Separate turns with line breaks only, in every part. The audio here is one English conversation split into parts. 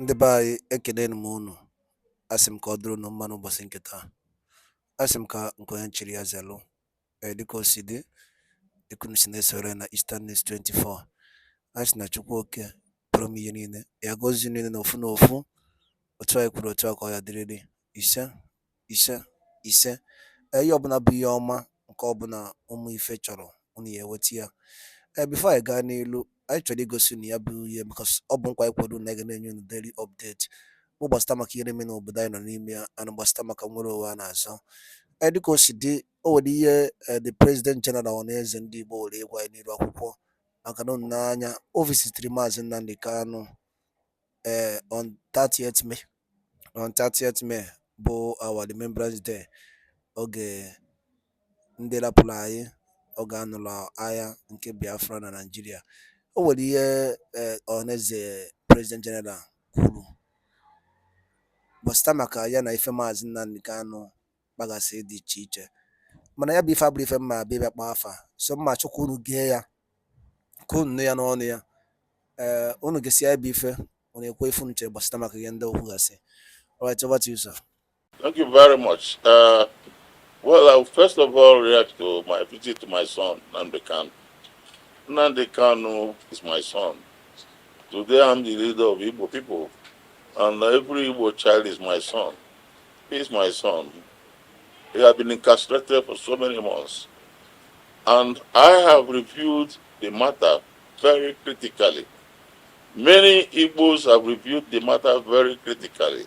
Ndị be anyị ekenenu m unu. Asị m ka ọ dịrị unu mma n'ụbọchị nke taa. Asị m ka nke onye chiri ya zelụ. Dịka o si dị, dịka unu si na-esore na Eastern News 24. Anyị sị na Chukwu oke pụrụ m ihe niile ya gozie niile n'ofu n'ofu. Otu anyị kwuru otu a ka ọ ya dịrịrị. Ise ise ise. Ihe ọbụla bụ ihe ọma nke ọbụla ụmụ ife chọrọ unu ya eweta ya. Before anyị gaa n'elu, anyị chọrọ igosi unu ya bụ ihe because ọ bụ nkwa anyị kwere unu na ga na-enye unu daily update. Bụ gbasịta maka ihe na-eme n'obodo anyị nọ n'ime ya ana gbasịta maka nwere onwe a na-azọ. Dịka o si dị, o nwere ihe the president general ọhaneze ndị Igbo were ịgwa anyị n'iru akwụkwọ maka na unu n'anya o visitiri Maazị Nnamdi Kanu on 30th May. On 30th May bụ our Remembrance Day, oge ndị rapụrụ anyị oge anụrụ agha nke Biafra na Nigeria. O nwere ihe ọhaneze president general kwuru gbasịta maka ya na ife Maazị Nnamdi Kanu kpagasị dị iche iche, mana ya bụ ife abụrụ ife mma abịa bịa kpaa afa, so mma chukwu unu gee ya ka unu nụ ya n'ọnụ ya. Unu gesi ya bụ ife unu ekwe ife unu chere gbasịta maka ihe ndị okwu gasị. Alright, over to you, sir.
Thank you very much. Well, I'll first of all react to my visit to my son, Nnamdi Kanu. Nnamdi Kanu is my son. Today I'm the leader of Igbo people, and every Igbo child is my son. He is my son. He has been incarcerated for so many months. And I have reviewed the matter very critically. Many Igbos have reviewed the matter very critically.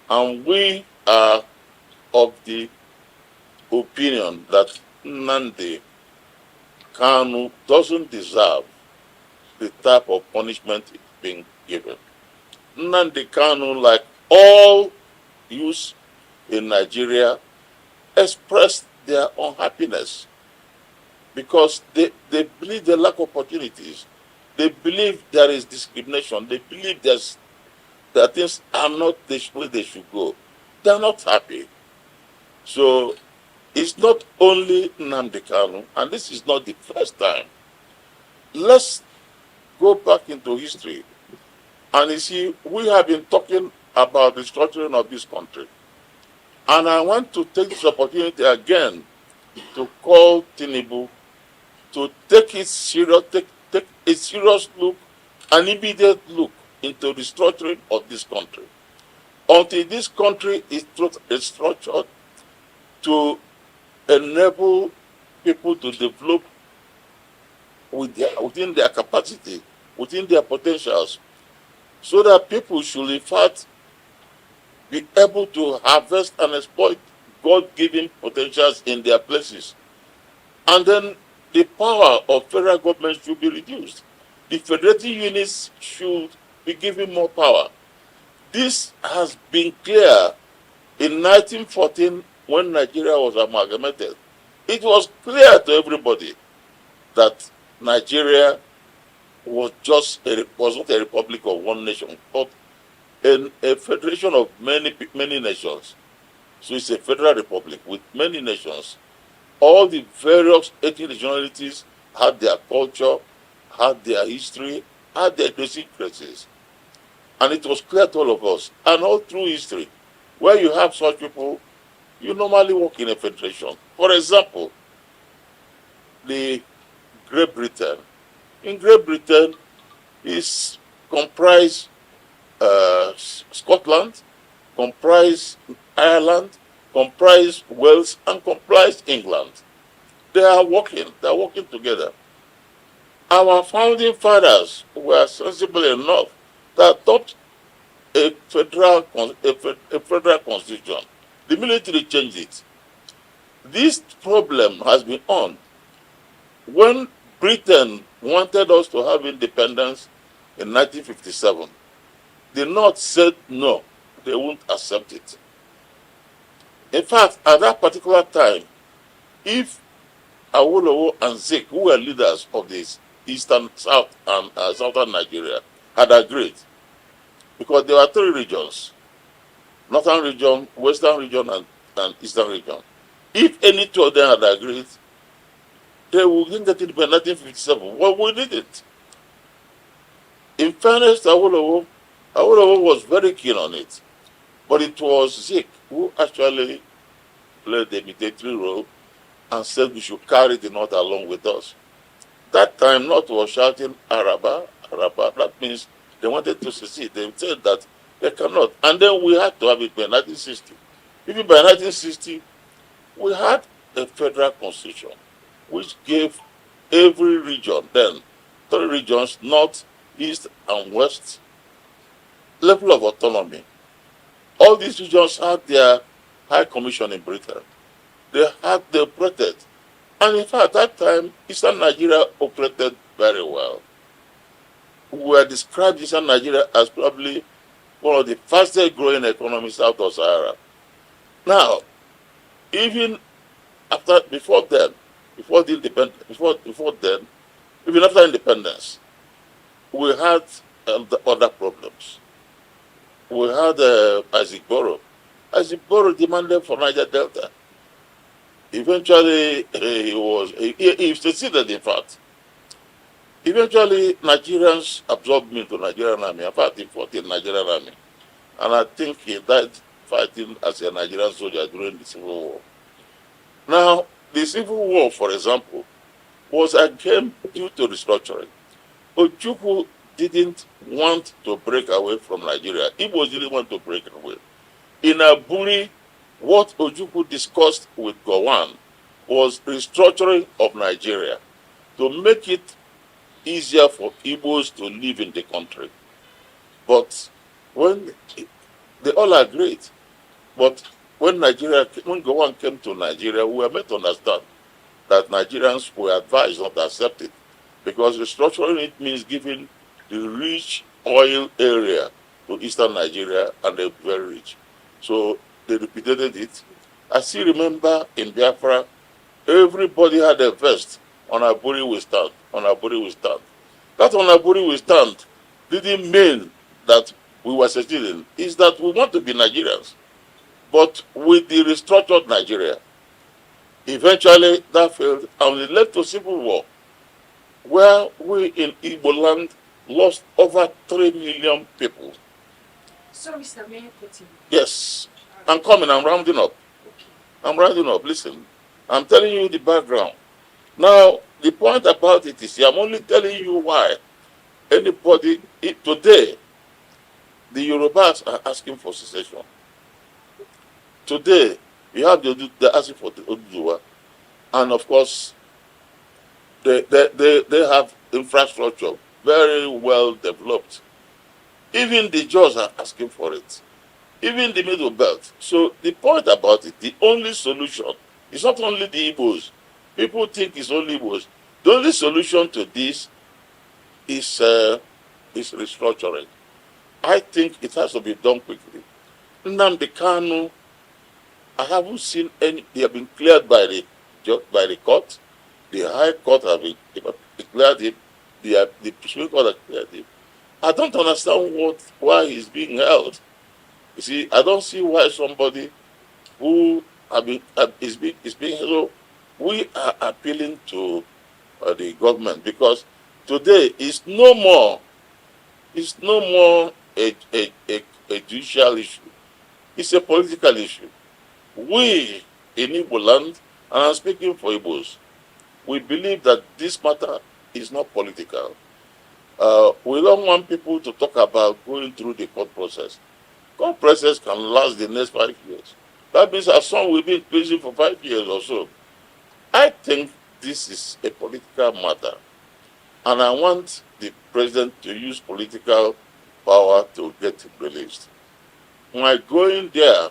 And we are of the opinion that Nnamdi Kanu doesn't deserve the type of punishment being given. Nnamdi Kanu, like all youths in Nigeria, expressed their unhappiness because they believe they lack opportunities. They believe there is discrimination. They believe that things are not the way they should go. They're not happy. So it's not only Nnamdi Kanu, and this is not the first time. Let's go back into history. And you see, we have been talking about the restructuring of this country. And I want to take this opportunity again to call Tinubu to take a serious look, an immediate look into the restructuring of this country. Until this country is structured to enable people to develop within their capacity, within their potentials, so that people should in fact be able to harvest and exploit God-given potentials in their places. And then the power of federal government should be reduced. The federating units should be given more power. This has been clear in 1914 when Nigeria was amalgamated. It was clear to everybody that Nigeria was not a republic of one nation, but a federation of many nations. So it's a federal republic with many nations. All the various ethnic nationalities had their culture, had their history, had their idiosyncrasies. And it was clear to all of us. And all through history, where you have such people, you normally work in a federation. For example, the Great Britain. In Great Britain, is comprised Scotland, comprised Ireland, comprised Wales, and comprised England. They are working together. Our founding fathers were sensible enough to adopt a federal constitution. The military changed it. This problem has been on. When Britain wanted us to have independence in 1957, the North said no, they won't accept it. In fact, at that particular time, if Awolowo and Zik, who were leaders of this eastern, south, and southern Nigeria, had agreed, because there were three regions: northern region, western region, and eastern region. If any two of them had agreed, they would get it by 1957. Well, we did it. In fairness to Awolowo, Awolowo was very keen on it, but it was Zik who actually played the mediatory role and said we should carry the North along with us. That time, North was shouting Araba, Araba. That means they wanted to secede. They said that they cannot. And then we had to have it by 1960. Even by 1960, we had a federal constitution which gave every region, then three regions, north, east, and west, level of autonomy. All these regions had their high commission in Britain. They operated. And in fact, at that time, Eastern Nigeria operated very well. We were described Eastern Nigeria as probably one of the fastest growing economies out of Sahara. Now, even before then, before then, even after independence, we had the other problems. We had Isaac Boro. Isaac Boro demanded for Niger Delta. Eventually, he succeeded, in fact. Eventually, Nigerians absorbed him into Nigerian army. In fact, he fought in Nigerian army. And I think he died fighting as a Nigerian soldier during the Civil War. Now, the Civil War, for example, was again due to restructuring. Ojukwu didn't want to break away from Nigeria. Igbo didn't want to break away. In Aburi, what Ojukwu discussed with Gowon was restructuring of Nigeria to make it easier for Igbos to live in the country. But when they all agreed, but when Gowon came to Nigeria, we were made to understand that Nigerians were advised not to accept it, because restructuring it means giving the rich oil area to Eastern Nigeria, and they're very rich. So they repeated it. I still remember in Biafra, everybody had a vest, on Aburi we stand, on Aburi we stand. That on Aburi we stand didn't mean that we were seceding. It's that we want to be Nigerians. But with the restructured Nigeria, eventually that failed, and it led to civil war, where we in Igbo land lost over 3 million people.
So, Mr. Mayor,
yes, I'm coming, I'm rounding up.
Okay.
I'm rounding up, listen. I'm telling you the background. Now, the point about it is, I'm only telling you why today, the Yorubas are asking for secession. Today, you have they're asking for the Oduduwa, and of course, they have infrastructure very well developed. Even the Jaws are asking for it. Even the Middle Belt. So the point about it, the only solution is not only the Igbos. People think it's only Igbos. The only solution to this is restructuring. I think it has to be done quickly. Nnamdi Kanu, I haven't seen any. They have been cleared by the court. The High Court have declared him. The Supreme Court has cleared him. I don't understand why he's being held. You see, I don't see why somebody who is being held. We are appealing to the government, because today is no more a judicial issue. It's a political issue. We in Igbo land, and I'm speaking for Igbos, we believe that this matter is not political. We don't want people to talk about going through the court process. Court process can last the next 5 years. That means our son will be in prison for 5 years or so. I think this is a political matter, and I want the president to use political power to get him released. My going there,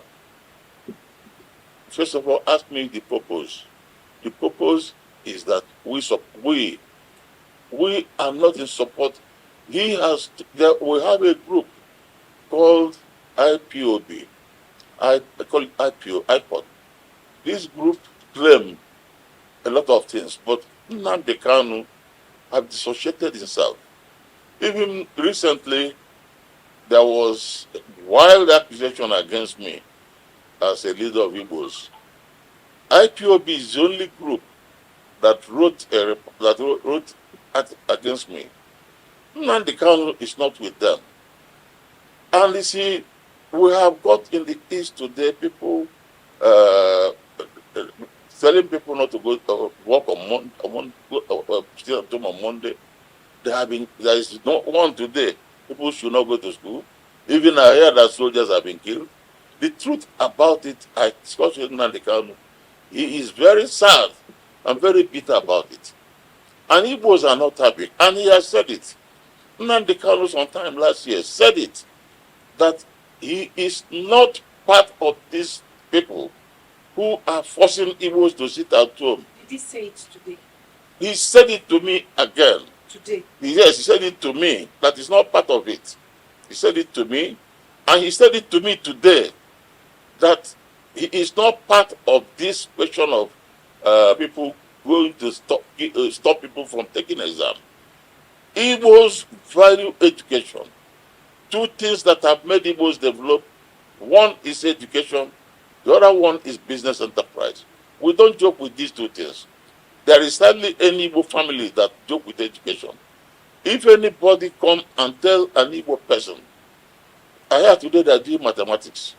first of all, ask me the purpose. The purpose is that we are not in support. We have a group called IPOB. I call it IPOD. This group claim a lot of things, but Nnamdi Kanu have dissociated himself. Even recently, there was wild accusation against me as a leader of Igbos. IPOB is the only group that wrote against me. Nnamdi Kanu is not with them. And you see, we have got in the East today people uh, telling people not to go work stay at home on Monday. There is no one today. People should not go to school. Even I hear that soldiers have been killed. The truth about it, I discussed with Nnamdi Kanu. He is very sad and very bitter about it. And Igbos are not happy. And he has said it. Nnamdi Kanu sometime last year said it, that he is not part of these people who are forcing Igbos to sit at home.
Did he say it today?
He said it to me again.
Today?
Yes, he said it to me. That is not part of it. He said it to me, and he said it to me today, that he is not part of this question of people going to stop people from taking exam. Igbos value education. Two things that have made Igbos develop. One is education, the other one is business enterprise. We don't joke with these two things. There is hardly any Igbo family that joke with education. If anybody come and tell an Igbo person, I heard today that doing mathematics,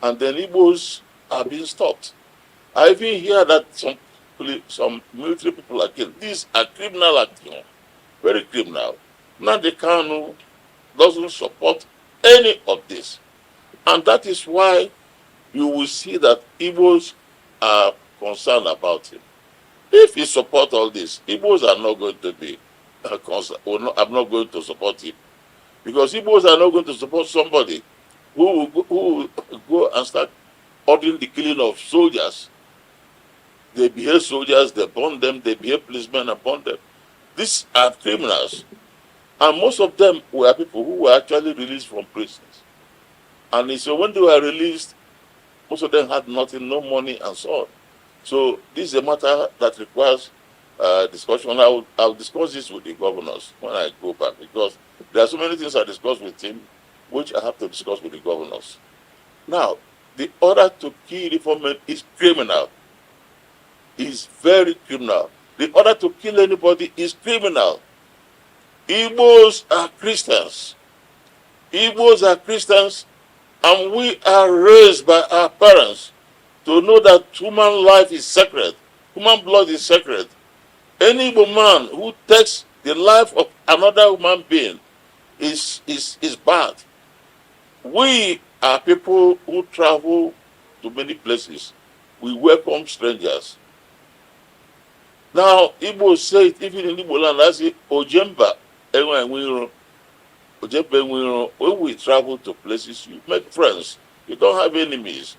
and then Igbos are being stopped. I even hear that some military people are killed. These are criminal actions, very criminal. Nnamdi Kanu doesn't support any of this. And that is why you will see that Igbos are concerned about him. If he supports all this, Igbos are not going to be concerned. I'm not going to support him. Because Igbos are not going to support somebody who will go and start ordering the killing of soldiers. They behave soldiers, they burn them, they behave policemen and burn them. These are criminals. And most of them were people who were actually released from prisons. And so when they were released, most of them had nothing, no money, and so on. So this is a matter that requires discussion. I'll discuss this with the governors when I go back, because there are so many things I discuss with him, which I have to discuss with the governors. Now, the order to kill reform is criminal. Is very criminal. The order to kill anybody is criminal. Igbos are Christians. Igbos are Christians, and we are raised by our parents to know that human life is sacred. Human blood is sacred. Any Igbo man who takes the life of another human being is bad. We are people who travel to many places. We welcome strangers. Now, Igbo say it, even in Igbo land, I say, Ojemba, when we travel to places, you make friends. You don't have enemies.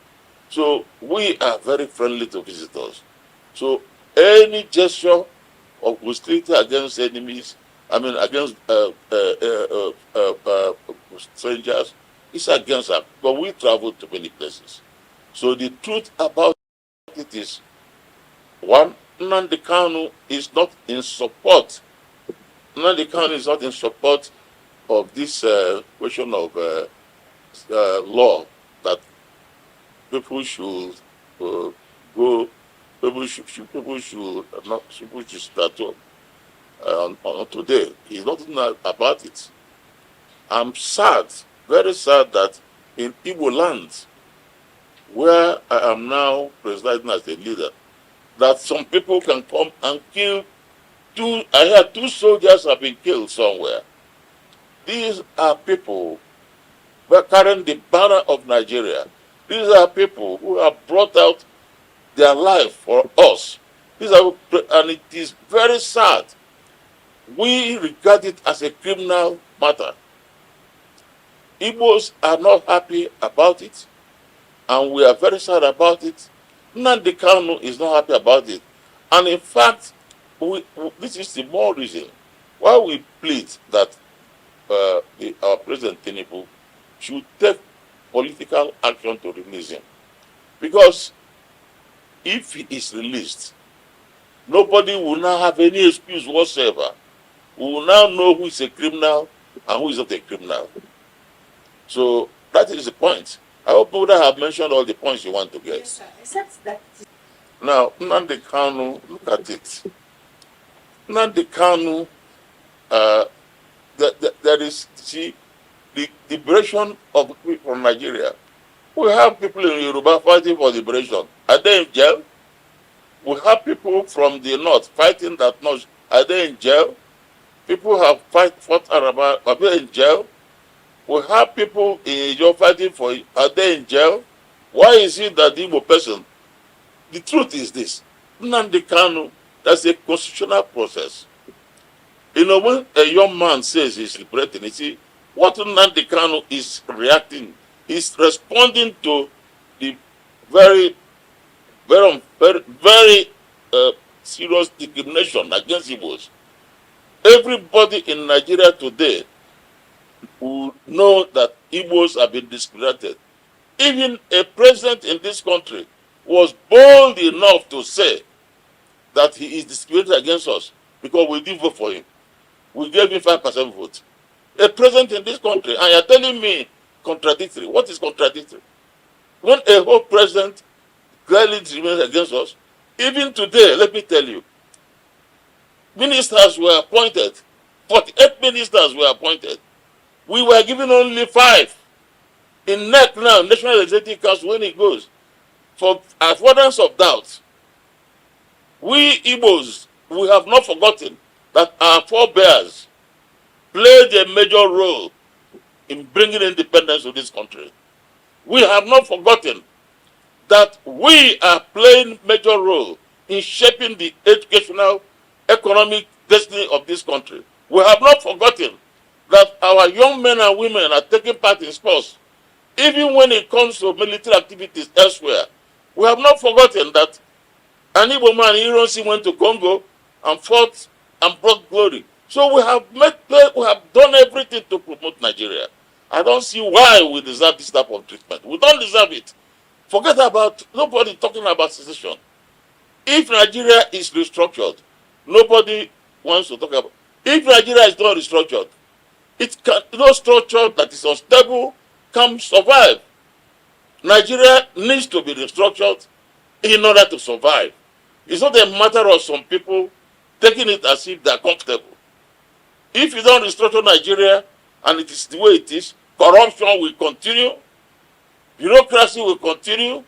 So we are very friendly to visitors. So any gesture of hostility against enemies, against strangers, is against us. But we travel to many places. So the truth about it is, one, Nnamdi Kanu is not in support. Nnamdi Kanu is not in support of this question of law that people should go. People should start on today. He's not about it. I'm sad, very sad that in Igbo land, where I am now presiding as a leader, that some people can come and kill I hear 2 soldiers have been killed somewhere. These are people who are carrying the banner of Nigeria. These are people who have brought out their life for us. And it is very sad. We regard it as a criminal matter. Igbos are not happy about it, and we are very sad about it. Nnamdi Kanu is not happy about it. And in fact, this is the more reason why we plead that our President Tinubu should take political action to release him. Because if he is released, nobody will now have any excuse whatsoever. We will now know who is a criminal and who is not a criminal. So that is the point. I hope Buddha have mentioned all the points you want to get.
Yes, sir. Except that.
Now, Nnamdi Kanu, look at it. Nnamdi Kanu, there is, see, the liberation of the people from Nigeria. We have people in Yoruba fighting for liberation. Are they in jail? We have people from the north fighting that north. Are they in jail? People have fought Araba. Are they in jail? We have people in Ijo fighting for. Are they in jail? Why is it that the Igbo person? The truth is this: Nnamdi Kanu. That's a constitutional process. You know, when a young man says he's liberating, you see, what Nnamdi Kanu is reacting, he's responding to the very, very serious discrimination against Igbos. Everybody in Nigeria today will know that Igbos have been discriminated. Even a president in this country was bold enough to say that he is discriminated against us because we didn't vote for him. We gave him 5% vote. A president in this country, and you're telling me contradictory. What is contradictory? When a whole president clearly discriminates against us, even today, let me tell you, ministers were appointed, 48 ministers were appointed. We were given only 5. In NEC now, National Executive Council, when it goes, for avoidance of doubt, we Igbos, we have not forgotten that our forebears played a major role in bringing independence to this country. We have not forgotten that we are playing major role in shaping the educational, economic destiny of this country. We have not forgotten that our young men and women are taking part in sports, even when it comes to military activities elsewhere. We have not forgotten that an Igbo man, Ironsi, went to Congo and fought and brought glory. So we have done everything to promote Nigeria. I don't see why we deserve this type of treatment. We don't deserve it. Forget about, nobody talking about secession. If Nigeria is restructured, nobody wants to talk about. If Nigeria is not restructured, it can, no structure that is unstable can survive. Nigeria needs to be restructured in order to survive. It's not a matter of some people taking it as if they're comfortable. If you don't restructure Nigeria and it is the way it is, corruption will continue, bureaucracy will continue,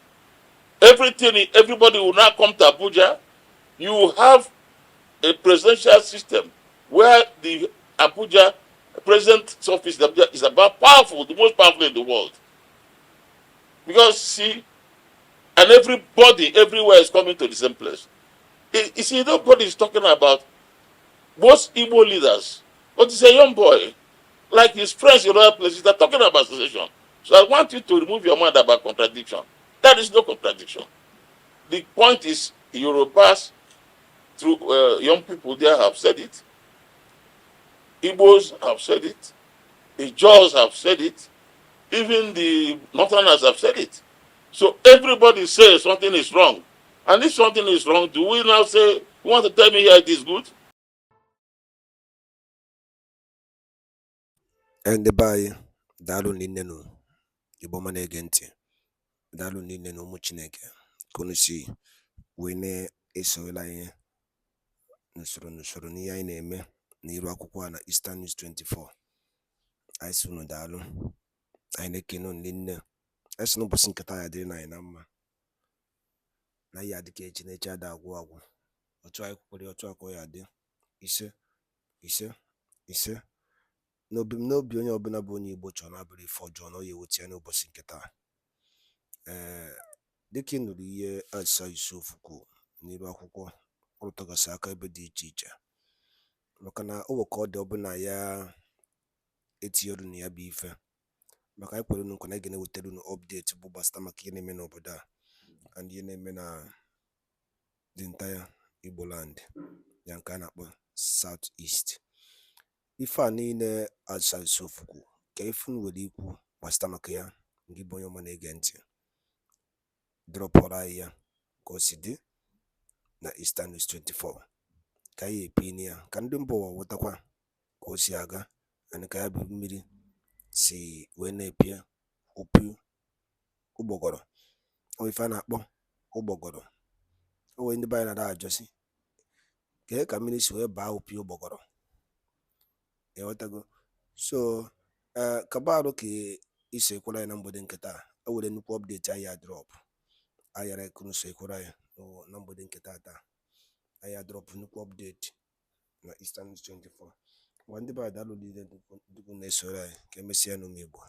everybody will now come to Abuja. You have a presidential system where the Abuja president's office is about powerful, the most powerful in the world. Because see, and everybody everywhere is coming to the same place. You see, nobody is talking about most Igbo leaders, but it's a young boy, like his friends in other places, they're talking about secession. So I want you to remove your mind about contradiction. There is no contradiction. The point is, Yorubas, through young people there have said it, Igbos have said it, the Jaws have said it, even the Northerners have said it. So everybody says something is wrong. And if something is wrong, do we now say, you want to tell me here it is good?
Ndị be anyị, daalụ niile nụ Igbo ọma na-ege ntị. Daalụ niile na ụmụ Chineke ka unu si wee na-esorela anyị n'usoro n'ihe anyị na-eme n'iru akwụkwọ a na Eastern News 24. Anyị sị unu daalụ. Anyị na-ekene unu niile. Anyị sị n'ụbọchị nketa ya dịrị na anyị na mma. Na ya dị ka echi na echi ada agwụ agwụ. Otu anyị kwukwere otu a ka ọ ya dị. Ise ise ise. N'obi onye ọbụla bụ onye Igbo chọrọ na-abụrụ ife ọjọọ na ọ ya eweta ya n'ụbọchị nketa. Dịka ị nụrụ ihe Azịza Yusuf kwuo n'iru akwụkwọ, ọ rụtụgasị aka ebe dị iche iche, maka na o nwere ka ọ dị ọbụla ya etinyere unu ya bụ ife, maka anyị kwere unu nkwa na anyị ga-ewetara unu update bụ gbasara maka ihe na-eme n'obodo a and ihe na-eme na the entire Igbo land ya nke a na-akpọ South East. Ife a niile Azịza Yusuf kwuo ka ife unu nwere ikwu gbasara maka ya, gị bụ onye ọma na-ege ntị, dropụrụ anyị ya ka o si dị na Eastern News 24 ka anyị epini ya ka ndị mba ụwa ghọtakwa ka o si aga and ka ya bụ mmiri si wee na-epie opi ụgbọgọrọ. O ife a na-akpọ ụgbọgọrọ. O nwere ndị be anyị na-ada ajọsi kee ka mmiri si wee baa opi ụgbọgọrọ, ịghọtago. So kabarụ ka isi ekwara anyị na mgbede nke taa. O nwere nnukwu update anyị ya drop ayara ekunu so ekwara anyị na mgbede nke taa anyị ya drop nnukwu update na Eastern News 24. Ngwa ndị be anyị daalụ niile dịkwu na-esoro anyị ka emesịa n'ụmụ Igbo.